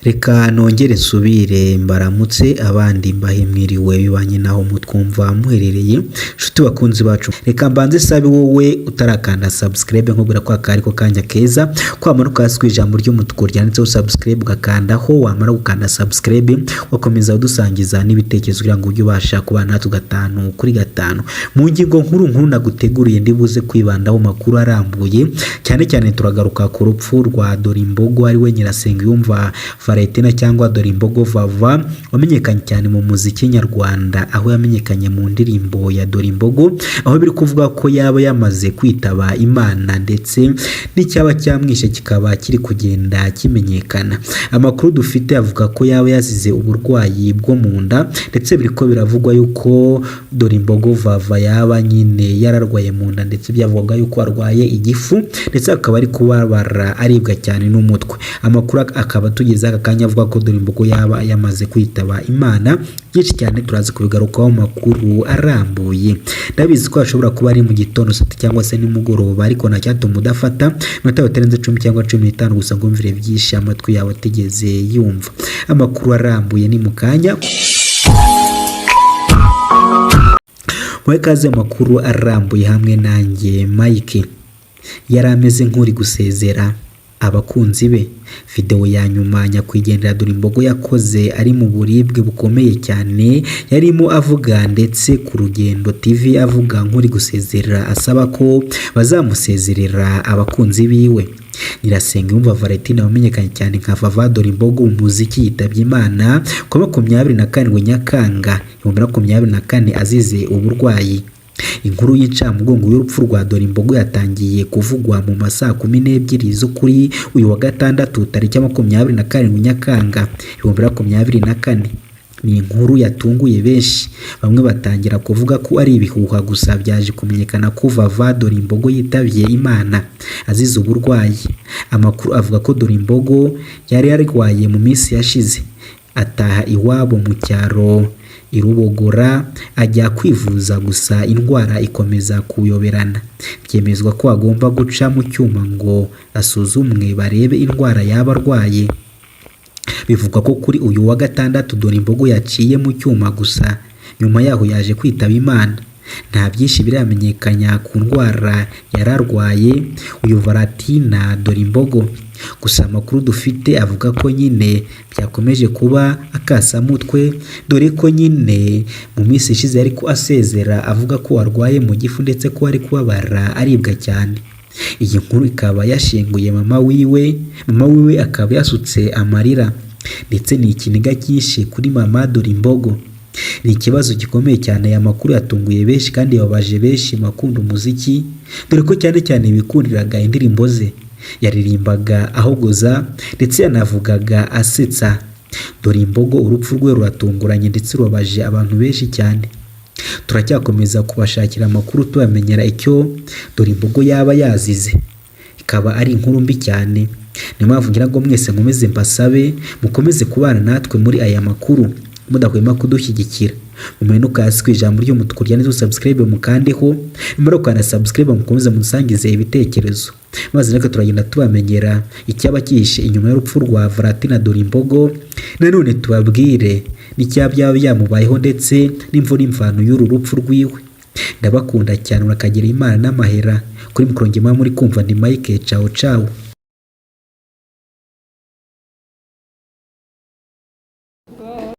Reka nongere nsubire mbaramutse abandi mbahe mwiriwe bibanye naho mutwumva muherereye nshuti bakunzi bacu. Reka mbanze sabe wowe utarakanda subscribe nkubwira ko akari ko kanya keza kwamanuka hasi ijambo ry'umutuku ryanditseho subscribe ugakandaho, wamara gukanda subscribe wakomeza udusangiza n'ibitekerezo kugira ngo ujye ubasha kubana natwe 5 kuri 5 mu ngingo nkuru naguteguriye ndibuze kwibandaho makuru arambuye cyane turagaruka ku rupfu rwa Dorimbogo ari we Nyirasengiyumva Valentina cyangwa Dorimbogo Vava wamenyekanye cyane mu muziki nyarwanda, aho yamenyekanye mu ndirimbo ya Dorimbogo, aho biri kuvuga ko yaba yamaze kwitaba Imana ndetse n'icyaba cyamwishe kikaba kiri kugenda kimenyekana. Amakuru dufite avuga ko yaba yazize uburwayi bwo mu nda, ndetse biriko biravugwa yuko Dorimbogo Vava yaba nyine yararwaye mu nda, ndetse byavuga yuko arwaye igifu, ndetse akaba ari kubabara aribwa cyane n'umutwe. Amakuru akaba tugeze akanya avuga ko Dorimbogo yaba yamaze kwitaba Imana. Byinshi cyane turazi kubigarukaho makuru arambuye. Ndabizi ko ashobora kuba ari mu gitondo cyangwa se nimugoroba, ariko nacyatuma udafata minota bitarenze 10 cyangwa 15 gusa ngo mvire byinshi amatwi yawe ategeze yumva. Amakuru arambuye ni mukanya. Mwekaze makuru arambuye hamwe nanjye Mike. Yarameze nk'uri gusezera abakunzi be. Video ya nyuma nyakwigendera Dorimbogo yakoze ari mu buribwe bukomeye cyane, yarimo avuga ndetse ku Rugendo TV avuga nk'uri gusezera, asaba ko bazamusezerera abakunzi biwe. Nyirasengiyumva Valentina wamenyekanye cyane nka Vava Dorimbogo mu muziki yitabye Imana ku 27 Nyakanga 2024 azize uburwayi. Inkuru y'incamugongo y'urupfu rwa Dorimbogo yatangiye kuvugwa mu masaa 12 zo kuri uyu wa gatandatu tariki 27 Nyakanga 2024. Ni inkuru yatunguye benshi, bamwe batangira kuvuga ko ari ibihuha, gusa byaje kumenyekana ko Vava Dorimbogo yitabye Imana azize uburwayi. Amakuru avuga ko Dorimbogo yari yarwaye mu minsi yashize, ataha iwabo mu cyaro Irubogora ajya kwivuza, gusa indwara ikomeza kuyoberana. Byemezwa ko agomba guca mu cyuma ngo asuzumwe barebe indwara yaba arwaye. Bivugwa ko kuri uyu wa gatandatu Dorimbogo yaciye mu cyuma, gusa nyuma yaho yaje kwitaba Imana. Nta byinshi biramenyekanya ku ndwara yararwaye uyu Valentina Dorimbogo, gusa amakuru dufite avuga ko nyine byakomeje kuba akasamutwe, dore ko nyine mu minsi ishize ariko asezera avuga ko arwaye mu gifu ndetse ko ari kubabara aribwa cyane. Iyi nkuru ikaba yashenguye mama wiwe akaba yasutse amarira, ndetse ni ikiniga cyinshi kuri mama Dorimbogo. Ni ikibazo gikomeye cyane. Aya makuru yatunguye benshi kandi yababaje benshi makunda umuziki, dore ko cyane bikundiraga indirimbo ze. Yaririmbaga ahogoza ndetse yanavugaga asetsa. Dorimbogo urupfu rwe ruratunguranye ndetse rubabaje abantu benshi cyane. Turacyakomeza kubashakira amakuru tubamenyera icyo Dorimbogo yaba yazize. Ikaba ari inkuru mbi cyane. Ni mpamvu ngira ngo mwese nkomeze mbasabe mukomeze kubana natwe muri aya makuru, mudahwema kudushyigikira. Mumenuka hasi ijambo ry'umutuku ryanditseho subscribe mukandeho, nimero kana subscribe mukomeze musangize ibitekerezo, maze reka turagenda tubamenyera icyaba kihishe inyuma y'urupfu rwa Valentina Dorimbogo. Nanone tubabwire n'icyaba byamubayeho ndetse n'imvura imvano y'uru rupfu rwiwe. Ndabakunda cyane, murakagira Imana n'amahera. Kuri mikoro ngema muri kumva ndi Mike. Ciao.